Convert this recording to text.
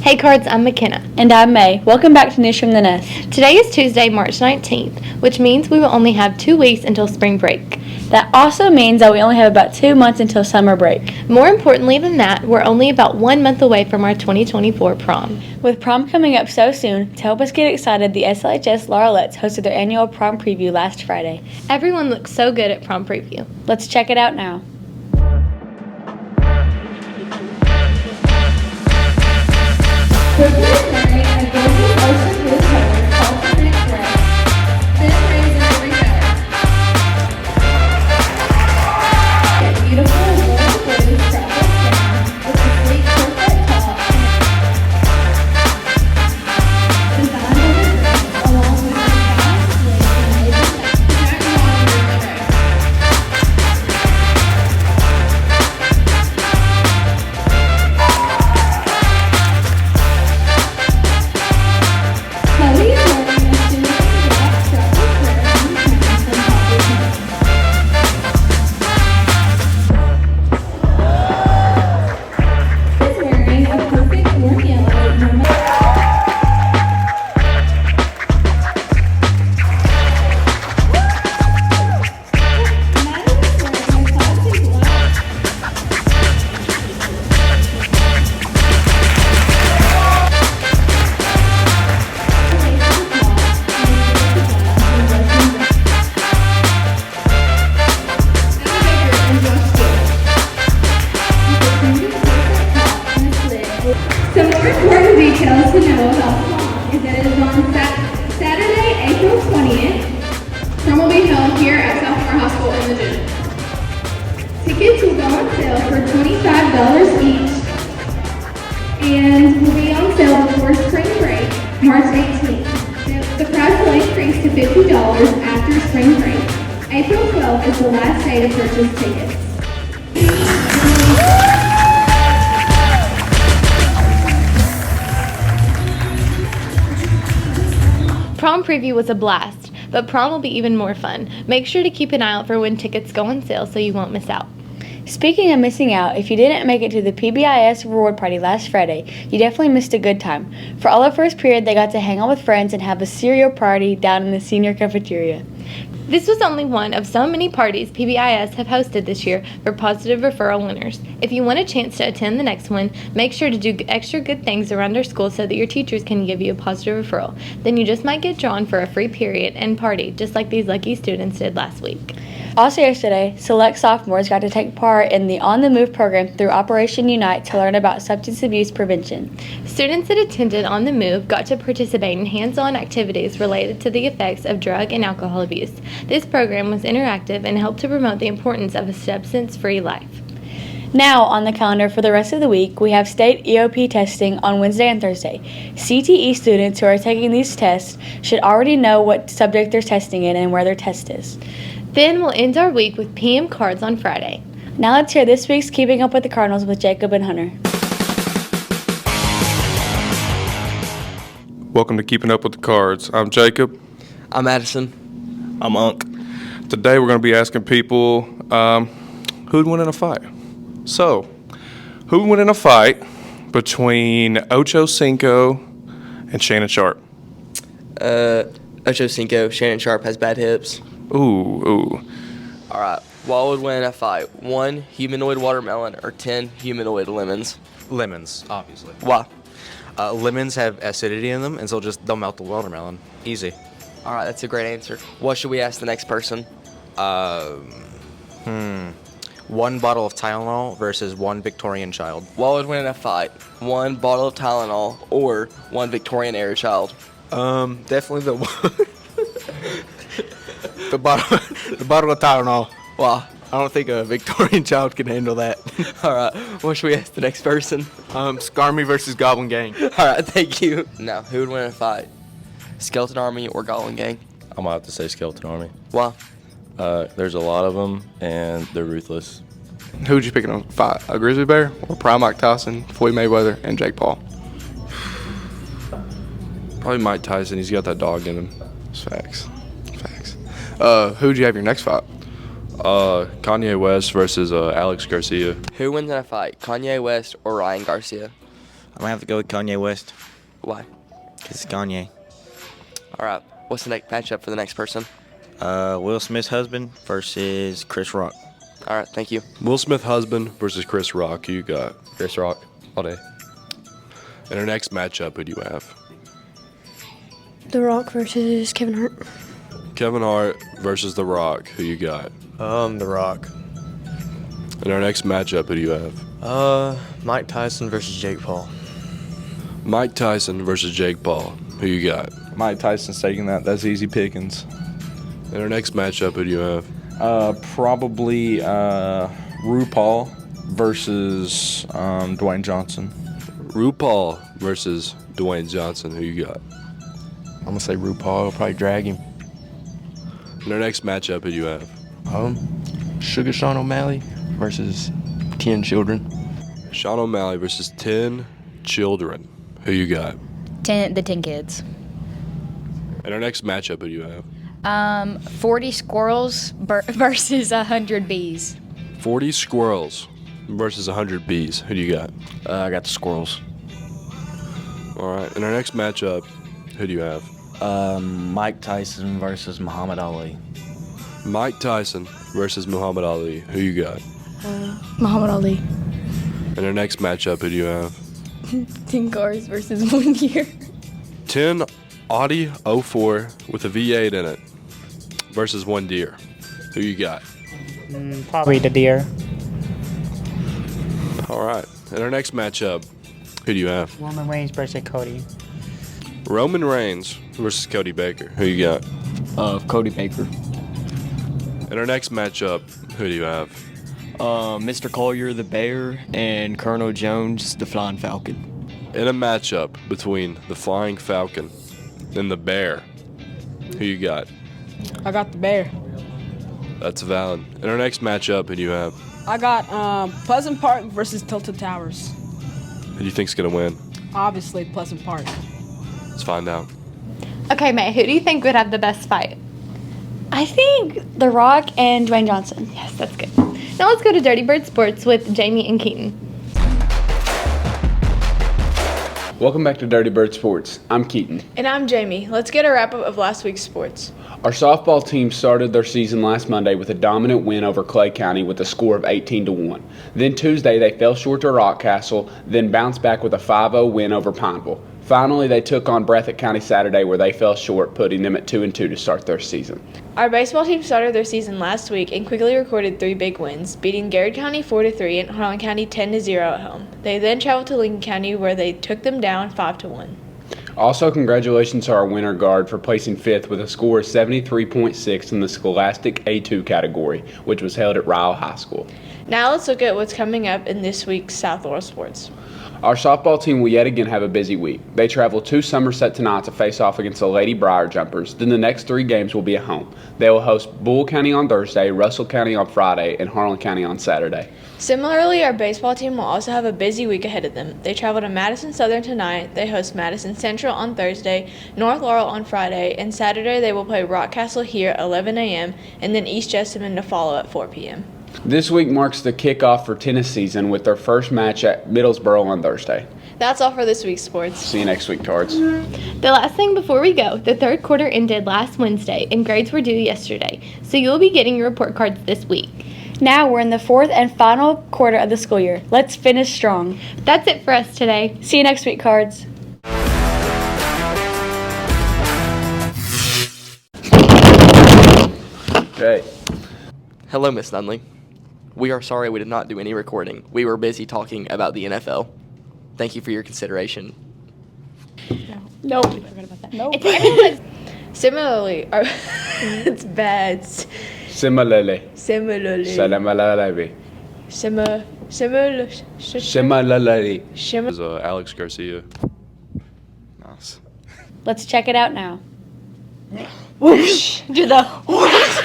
Hey Cards, I'm McKenna. And I'm May. Welcome back to News from the Nest. Today is Tuesday, March 19th, which means we will only have 2 weeks until spring break. That also means that we only have about 2 months until summer break. More importantly than that, we're only about 1 month away from our 2024 prom. With prom coming up so soon, to help us get excited, the SLHS Laurelettes hosted their annual prom preview last Friday. Everyone looks so good at prom preview. Let's check it out now. Some more important details to know about prom is that it is on Saturday, April 20th. Prom will be held here at South Laurel High School in the gym. Tickets will go on sale for $25 each and will be on sale before spring break, March 18th. The price will increase to $50 after spring break. April 12th is the last day to purchase tickets. Prom preview was a blast, but prom will be even more fun. Make sure to keep an eye out for when tickets go on sale so you won't miss out. Speaking of missing out, if you didn't make it to the PBIS reward party last Friday, you definitely missed a good time. For all of first period, they got to hang out with friends and have a cereal party down in the senior cafeteria. This was only one of so many parties PBIS have hosted this year for positive referral winners. If you want a chance to attend the next one, make sure to do extra good things around our school so that your teachers can give you a positive referral. Then you just might get drawn for a free period and party, just like these lucky students did last week. Also yesterday, select sophomores got to take part in the On the Move program through Operation Unite to learn about substance abuse prevention. Students that attended On the Move got to participate in hands-on activities related to the effects of drug and alcohol abuse. This program was interactive and helped to promote the importance of a substance-free life. Now, on the calendar for the rest of the week, we have state EOP testing on Wednesday and Thursday. CTE students who are taking these tests should already know what subject they're testing in and where their test is. Then we'll end our week with PM Cards on Friday. Now let's hear this week's Keeping Up with the Cardinals with Jacob and Hunter. Welcome to Keeping Up with the Cards. I'm Jacob. I'm Addison. I'm Unc. Today we're going to be asking people who'd win in a fight. So, who would win in a fight between Ocho Cinco and Shannon Sharp? Ocho Cinco. Shannon Sharp has bad hips. Ooh. All right. What would win in a fight? 1 humanoid watermelon or 10 humanoid lemons? Lemons, obviously. Why? Lemons have acidity in them, and so they'll melt the watermelon. Easy. All right, that's a great answer. What should we ask the next person? 1 bottle of Tylenol versus 1 Victorian child. What would win in a fight? 1 bottle of Tylenol or 1 Victorian era child? Definitely the the bottle of Tylenol. Why? I don't think a Victorian child can handle that. All right. What should we ask the next person? Skarmy versus Goblin Gang. All right, thank you. Now, who would win in a fight? Skeleton Army or Goblin Gang? I'm going to have to say Skeleton Army. Why? There's a lot of them, and they're ruthless. Who'd you pick in a fight? A grizzly bear or Prime Mike Tyson, Floyd Mayweather, and Jake Paul? Probably Mike Tyson. He's got that dog in him. It's facts. Who'd you have your next fight? Kanye West versus Alex Garcia. Who wins in a fight, Kanye West or Ryan Garcia? I'm gonna have to go with Kanye West Why? because it's Kanye. All right. What's the next matchup for the next person? Will Smith's husband versus Chris Rock. All right. Thank you. Will Smith husband versus Chris Rock. Who you got? Chris Rock, all day. In our next matchup, who do you have? The Rock versus Kevin Hart. Kevin Hart versus The Rock. Who you got? The Rock. In our next matchup, who do you have? Mike Tyson versus Jake Paul. Mike Tyson versus Jake Paul. Who you got? Mike Tyson's taking that. That's easy pickings. In our next matchup, who do you have? Probably RuPaul versus Dwayne Johnson. RuPaul versus Dwayne Johnson. Who you got? I'm gonna say RuPaul will probably drag him. In our next matchup, who do you have? Sugar Sean O'Malley versus 10 children. Sean O'Malley versus 10 children. Who you got? The 10 kids. In our next matchup, who do you have? 40 squirrels versus 100 bees. 40 squirrels versus 100 bees. Who do you got? I got the squirrels. All right. In our next matchup, who do you have? Mike Tyson versus Muhammad Ali. Mike Tyson versus Muhammad Ali. Who you got? Muhammad Ali. In our next matchup, who do you have? 10 cars versus 1 year. 10 Audi 04 with a V8 in it versus 1 deer. Who you got? Probably the deer. All right. In our next matchup, who do you have? Roman Reigns versus Cody. Roman Reigns versus Cody Baker. Who you got? Cody Baker. In our next matchup, who do you have? Mr. Collier, the Bear, and Colonel Jones, the Flying Falcon. In a matchup between the Flying Falcon and the Bear, who you got? I got the Bear. That's valid. In our next matchup, who do you have? I got Pleasant Park versus Tilted Towers. Who do you think's gonna win? Obviously, Pleasant Park. Let's find out. Okay, May, who do you think would have the best fight? I think The Rock and Dwayne Johnson. Yes, that's good. Now let's go to Dirty Bird Sports with Jamie and Keaton. Welcome back to Dirty Bird Sports. I'm Keaton. And I'm Jamie. Let's get a wrap-up of last week's sports. Our softball team started their season last Monday with a dominant win over Clay County with a score of 18-1. Then Tuesday they fell short to Rockcastle, then bounced back with a 5-0 win over Pineville. Finally, they took on Breathitt County Saturday where they fell short, putting them at 2-2 to start their season. Our baseball team started their season last week and quickly recorded 3 big wins, beating Garrett County 4-3 and Harlan County 10-0 at home. They then traveled to Lincoln County where they took them down 5-1. Also, congratulations to our winter guard for placing 5th with a score of 73.6 in the Scholastic A2 category, which was held at Ryle High School. Now let's look at what's coming up in this week's South Laurel Sports. Our softball team will yet again have a busy week. They travel to Somerset tonight to face off against the Lady Briar Jumpers. Then the next 3 games will be at home. They will host Bull County on Thursday, Russell County on Friday, and Harlan County on Saturday. Similarly, our baseball team will also have a busy week ahead of them. They travel to Madison Southern tonight, they host Madison Central on Thursday, North Laurel on Friday, and Saturday they will play Rockcastle here at 11 a.m. and then East Jessamine to follow at 4 p.m. This week marks the kickoff for tennis season with their first match at Middlesboro on Thursday. That's all for this week's sports. See you next week, Tards. The last thing before we go, the third quarter ended last Wednesday and grades were due yesterday, so you'll be getting your report cards this week. Now we're in the 4th and final quarter of the school year. Let's finish strong. That's it for us today. See you next week, Cards. Okay. Hello, Miss Nunley. We are sorry we did not do any recording. We were busy talking about the NFL. Thank you for your consideration. Nope. Nope. Similarly, it's bad. Similarly. Similarly. Similarly. Similarly. Is Alex Garcia. Nice. Let's check it out now. Whoosh! Do the whoosh!